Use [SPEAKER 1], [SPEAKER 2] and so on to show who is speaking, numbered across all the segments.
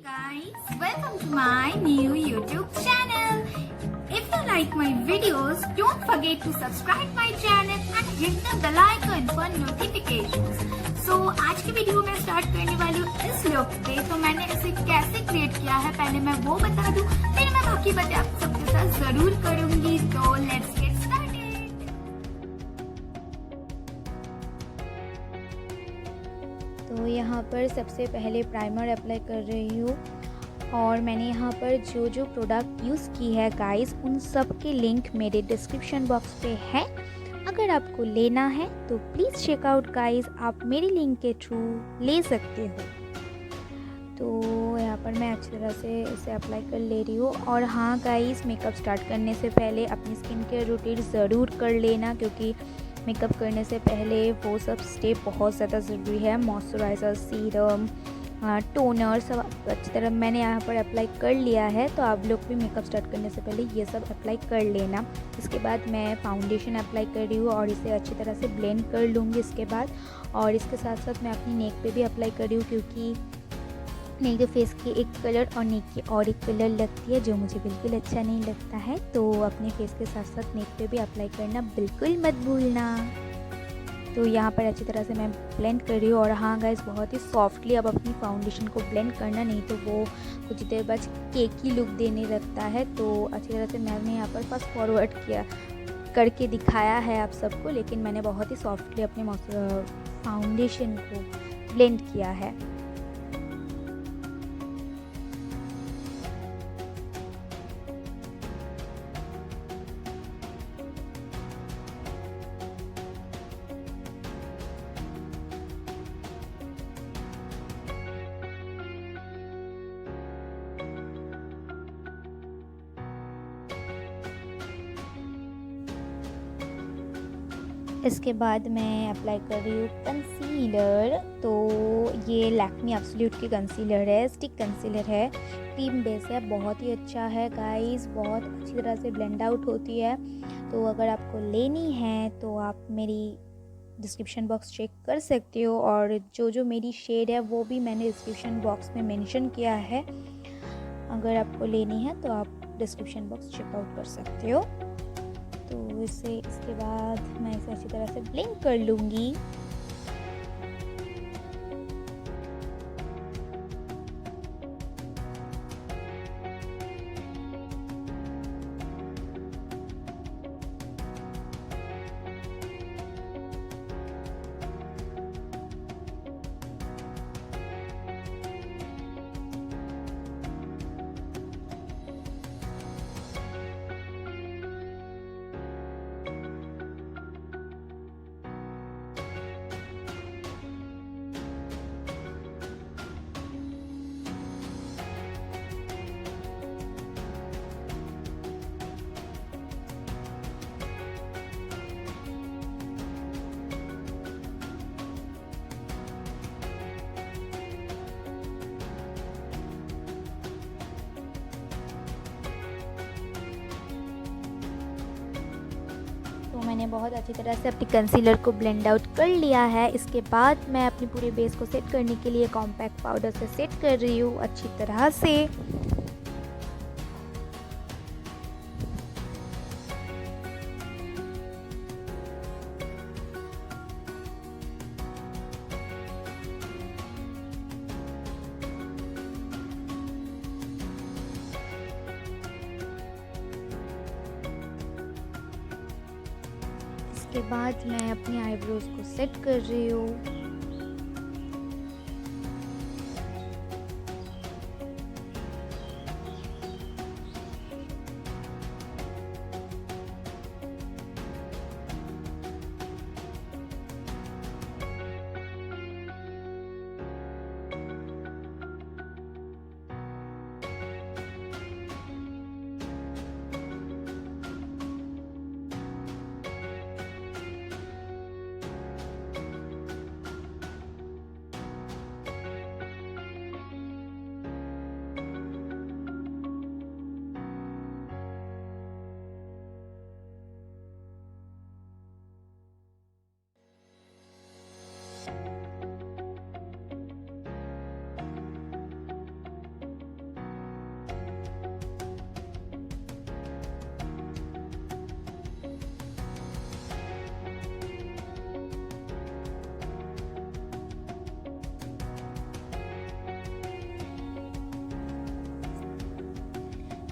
[SPEAKER 1] guys, welcome to my new YouTube channel. If you like my videos, don't forget to subscribe my channel and hit the bell icon for notifications. So आज की video मैं start करने वाली हूँ इस look पे। तो मैंने इसे कैसे क्रिएट किया है पहले मैं वो बता दूँ, फिर मैं बाकी बातें आप सबके साथ जरूर करूंगी। तो लेट्स गेट स्टार्टेड।
[SPEAKER 2] तो यहाँ पर सबसे पहले प्राइमर अप्लाई कर रही हूँ और मैंने यहाँ पर जो जो प्रोडक्ट यूज़ की है गाइस उन सब के लिंक मेरे डिस्क्रिप्शन बॉक्स पे है। अगर आपको लेना है तो प्लीज़ चेकआउट गाइस, आप मेरी लिंक के थ्रू ले सकते हो। तो यहाँ पर मैं अच्छी तरह से इसे अप्लाई कर ले रही हूँ। और हाँ गाइस, मेकअप स्टार्ट करने से पहले अपनी स्किन केयर रूटीन ज़रूर कर लेना, क्योंकि मेकअप करने से पहले वो सब स्टेप बहुत ज़्यादा ज़रूरी है। मॉइस्चराइज़र, सीरम, टोनर सब अच्छी तरह मैंने यहाँ पर अप्लाई कर लिया है। तो आप लोग भी मेकअप स्टार्ट करने से पहले ये सब अप्लाई कर लेना। इसके बाद मैं फाउंडेशन अप्लाई कर रही हूँ और इसे अच्छी तरह से ब्लेंड कर लूँगी इसके बाद। और इसके साथ साथ मैं अपनी नेक पे भी अप्लाई कर रही हूँ, क्योंकि नेक के फेस की एक कलर और नेक की और एक कलर लगती है जो मुझे बिल्कुल अच्छा नहीं लगता है। तो अपने फेस के साथ साथ नेक पे भी अप्लाई करना बिल्कुल मत भूलना। तो यहाँ पर अच्छी तरह से मैं ब्लेंड कर रही हूँ। और हाँ गाइस, बहुत ही सॉफ्टली अब अपनी फाउंडेशन को ब्लेंड करना, नहीं तो वो कुछ देर बाद केकी लुक देने लगता है। तो अच्छी तरह से मैंने यहाँ पर फास्ट फॉरवर्ड किया करके दिखाया है आप सबको, लेकिन मैंने बहुत ही सॉफ्टली अपने फाउंडेशन को ब्लेंड किया है। इसके बाद मैं अप्लाई कर रही हूँ कंसीलर। तो ये लैक्मे एब्सोल्यूट की कंसीलर है, स्टिक कंसीलर है, क्रीम बेस है, बहुत ही अच्छा है गाइस, बहुत अच्छी तरह से ब्लेंड आउट होती है। तो अगर आपको लेनी है तो आप मेरी डिस्क्रिप्शन बॉक्स चेक कर सकते हो, और जो मेरी शेड है वो भी मैंने डिस्क्रिप्शन बॉक्स में मेंशन किया है। अगर आपको लेनी है तो आप डिस्क्रिप्शन बॉक्स चेकआउट कर सकते हो। तो इसके बाद मैं इसे अच्छी तरह से ब्लेंड कर लूँगी। तो मैंने बहुत अच्छी तरह से अपनी कंसीलर को ब्लेंड आउट कर लिया है। इसके बाद मैं अपनी पूरे बेस को सेट करने के लिए कॉम्पैक्ट पाउडर से सेट कर रही हूँ अच्छी तरह से। इसके बाद मैं अपनी आईब्रोज को सेट कर रही हूँ।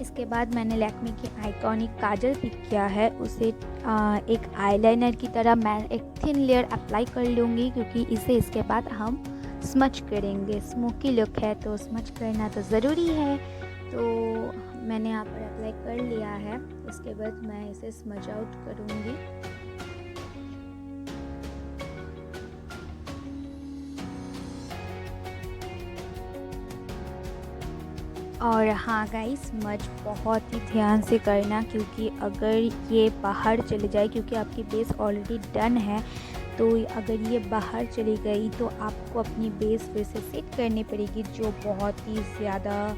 [SPEAKER 2] इसके बाद मैंने लैक्मे की आइकॉनिक काजल पिक किया है, उसे एक आईलाइनर की तरह मैं एक थिन लेयर अप्लाई कर लूँगी, क्योंकि इसे इसके बाद हम स्मच करेंगे। स्मोकी लुक है तो स्मच करना तो ज़रूरी है। तो मैंने यहाँ पर अप्लाई कर लिया है। इसके बाद मैं इसे स्मच आउट करूँगी। और हाँ गाइस, स्मच बहुत ही ध्यान से करना, क्योंकि अगर ये बाहर चले जाए, क्योंकि आपकी बेस ऑलरेडी डन है, तो अगर ये बाहर चली गई तो आपको अपनी बेस फिर से सेट करनी पड़ेगी, जो बहुत ही ज़्यादा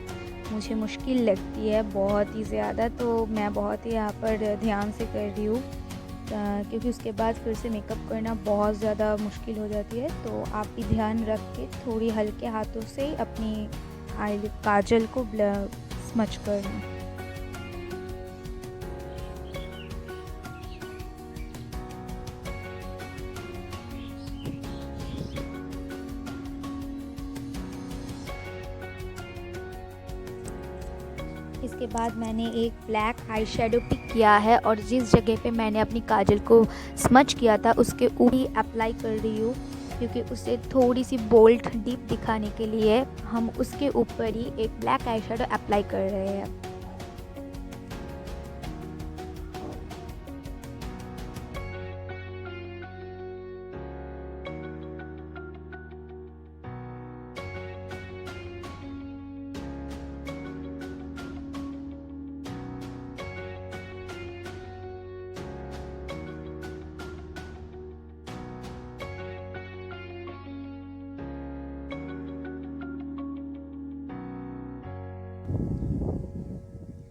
[SPEAKER 2] मुझे मुश्किल लगती है, बहुत ही ज़्यादा। तो मैं बहुत ही यहाँ पर ध्यान से कर रही हूँ, क्योंकि उसके बाद फिर से मेकअप करना बहुत ज़्यादा मुश्किल हो जाती है। तो आप भी ध्यान रख के थोड़ी हल्के हाथों से अपनी काजल को स्मच करना। इसके बाद मैंने एक ब्लैक आई शेडो पिक किया है, और जिस जगह पे मैंने अपनी काजल को स्मच किया था उसके ऊपर अप्लाई कर रही हूँ, क्योंकि उसे थोड़ी सी बोल्ड डीप दिखाने के लिए हम उसके ऊपर ही एक ब्लैक आई शेडो अप्लाई कर रहे हैं।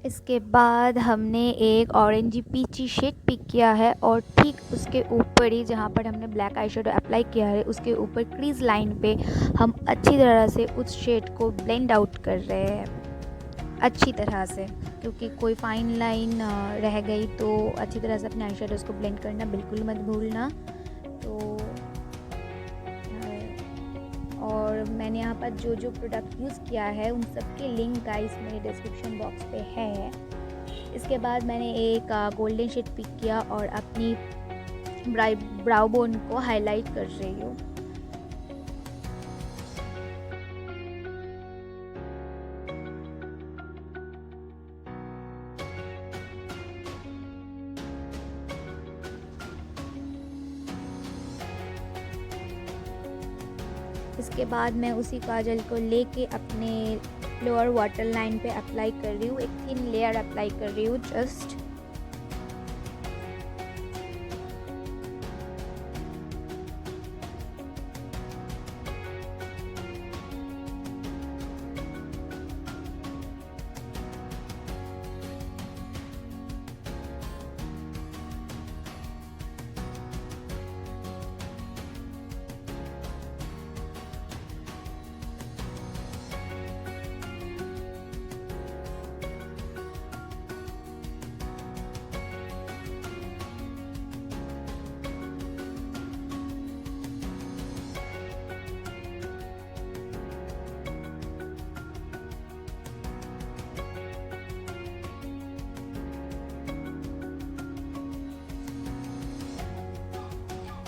[SPEAKER 2] इसके बाद हमने एक ऑरेंजी पीची शेड पिक किया है, और ठीक उसके ऊपर ही जहाँ पर हमने ब्लैक आई शेडो अप्लाई किया है उसके ऊपर क्रीज लाइन पे हम अच्छी तरह से उस शेड को ब्लेंड आउट कर रहे हैं, अच्छी तरह से, क्योंकि कोई फाइन लाइन रह गई तो अच्छी तरह से अपने आई शेडोज़ को ब्लेंड करना बिल्कुल मत भूलना। तो और मैंने यहाँ पर जो जो प्रोडक्ट यूज़ किया है उन सब के लिंक गाइस मेरे डिस्क्रिप्शन बॉक्स पे है। इसके बाद मैंने एक गोल्डन शेड पिक किया और अपनी ब्राउ बोन को हाईलाइट कर रही हूँ। इसके बाद मैं उसी काजल को लेके अपने लोअर वाटर लाइन पे अप्लाई कर रही हूँ, एक थिन लेयर अप्लाई कर रही हूँ जस्ट।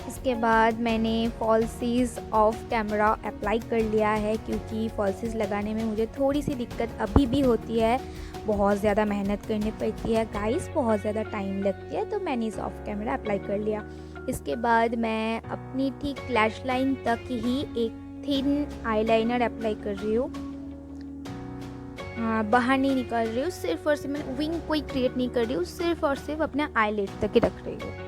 [SPEAKER 2] इसके बाद मैंने फॉल्सीज़ ऑफ कैमरा अप्लाई कर लिया है, क्योंकि फॉल्सीज़ लगाने में मुझे थोड़ी सी दिक्कत अभी भी होती है, बहुत ज़्यादा मेहनत करनी पड़ती है गाइस, बहुत ज़्यादा टाइम लगती है, तो मैंने इस ऑफ कैमरा अप्लाई कर लिया। इसके बाद मैं अपनी ठीक लैश लाइन तक ही एक थिन आईलाइनर अप्लाई कर रही हूँ, बाहर नहीं निकाल रही हूँ, सिर्फ और सिर्फ मैं विंग कोई क्रिएट नहीं कर रही हूँ, सिर्फ और सिर्फ अपने आईलिड तक ही रख रही हूँ।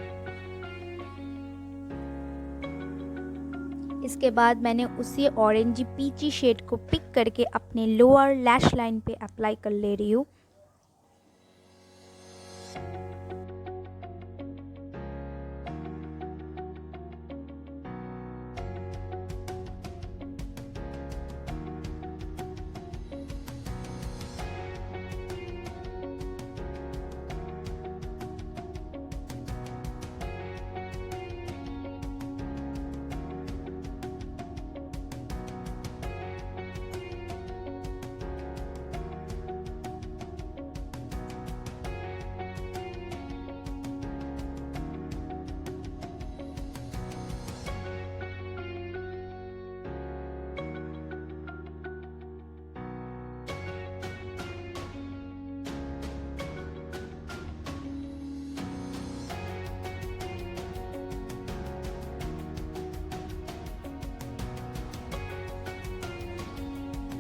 [SPEAKER 2] इसके बाद मैंने उसी ऑरेंजी पीची शेड को पिक करके अपने लोअर लैश लाइन पे अप्लाई कर ले रही हूँ।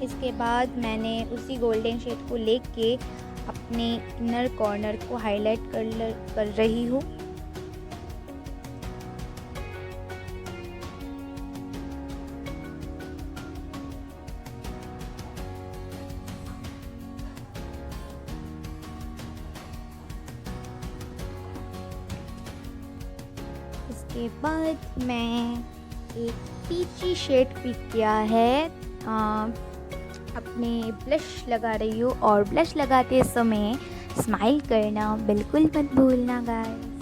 [SPEAKER 2] इसके बाद मैंने उसी गोल्डन शेड को लेके अपने इनर कॉर्नर को हाईलाइट कर रही हूँ। इसके बाद मैं एक पीची शेड पिक किया है, अपने ब्लश लगा रही हूँ और ब्लश लगाते समय स्माइल करना बिल्कुल मत भूलना गाइस।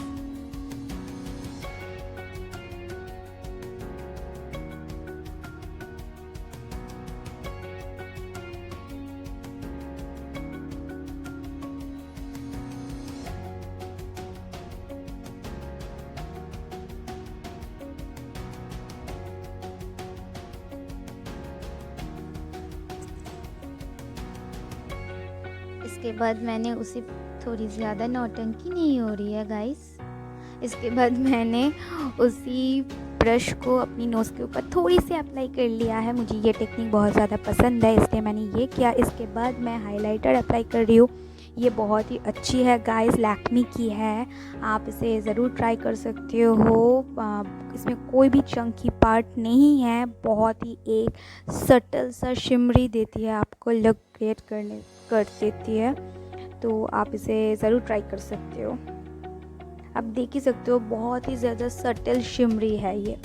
[SPEAKER 2] इसके बाद मैंने उसे थोड़ी ज़्यादा नौटंकी नहीं हो रही है गाइस। इसके बाद मैंने उसी ब्रश को अपनी नोज़ के ऊपर थोड़ी सी अप्लाई कर लिया है। मुझे ये टेक्निक बहुत ज़्यादा पसंद है, इसलिए मैंने ये किया। इसके बाद मैं हाइलाइटर अप्लाई कर रही हूँ। ये बहुत ही अच्छी है गाइस, लैक्मी की है, आप इसे ज़रूर ट्राई कर सकते हो। इसमें कोई भी चंकी पार्ट नहीं है, बहुत ही एक सटल सा शिमरी देती है, आपको लुक क्रिएट कर देती है, तो आप इसे ज़रूर ट्राई कर सकते हो। आप देख ही सकते हो बहुत ही ज़्यादा सटल शिमरी है ये।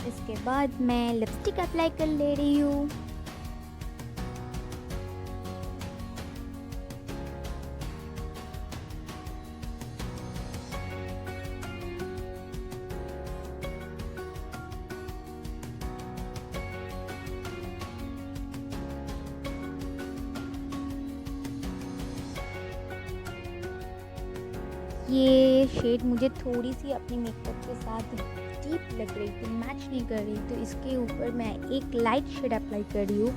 [SPEAKER 2] इसके बाद मैं लिपस्टिक अप्लाई कर ले रही हूँ। ये शेड मुझे थोड़ी सी अपने मेकअप के साथ डीप लग रही थी, मैच नहीं कर रही, तो इसके ऊपर मैं एक लाइट शेड अप्लाई कर रही हूँ,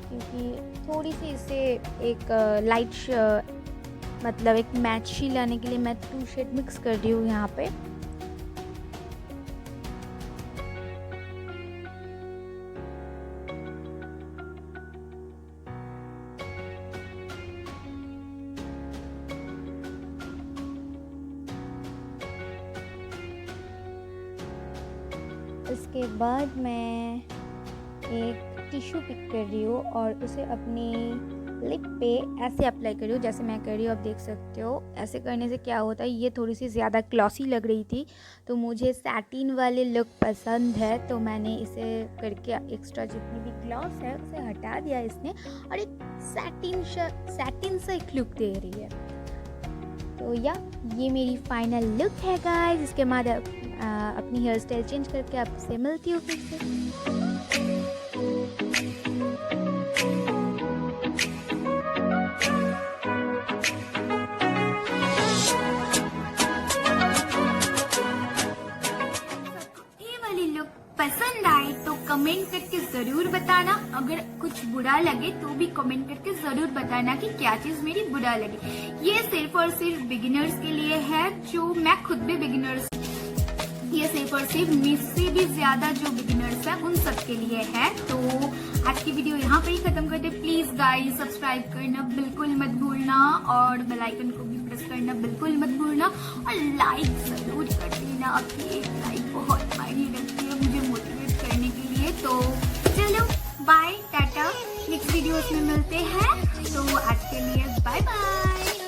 [SPEAKER 2] क्योंकि थोड़ी सी इसे एक मतलब एक मैची लाने के लिए मैं 2 शेड मिक्स कर रही हूँ यहाँ पे। इसके बाद मैं एक टिश्यू पिक कर रही हूँ और उसे अपनी लिप पे ऐसे अप्लाई कर रही हूँ, जैसे मैं कर रही हूँ, आप देख सकते हो। ऐसे करने से क्या होता है, ये थोड़ी सी ज़्यादा ग्लॉसी लग रही थी, तो मुझे सैटिन वाले लुक पसंद है, तो मैंने इसे करके एक्स्ट्रा जितनी भी ग्लॉस है उसे हटा दिया इसने, और एक सैटिन सा एक लुक दे रही है। तो ये मेरी फाइनल लुक है गाइस। इसके बाद अपनी हेयर स्टाइल चेंज करके आपसे मिलती हूँ फिर से।
[SPEAKER 1] पसंद आए तो कमेंट करके जरूर बताना, अगर कुछ बुरा लगे तो भी कमेंट करके जरूर बताना कि क्या चीज मेरी बुरा लगी। ये सिर्फ और सिर्फ बिगिनर्स के लिए है, जो मैं खुद भी बिगिनर्स, ये सिर्फ और सिर्फ मुझसे भी ज्यादा जो बिगिनर्स है उन सब के लिए है। तो आज की वीडियो यहाँ पे ही खत्म करते। प्लीज गाइस सब्सक्राइब करना बिल्कुल मत भूलना और बेल आइकन को भी प्रेस करना बिल्कुल मत भूलना, और लाइक जरूर कर देना। आपकी एक लाइक बहुत मायने रखती है मुझे मोटिवेट करने के कीजिए। तो चलो बाय टाटा, नेक्स्ट वीडियोस में मिलते हैं। तो आज के लिए बाय बाय।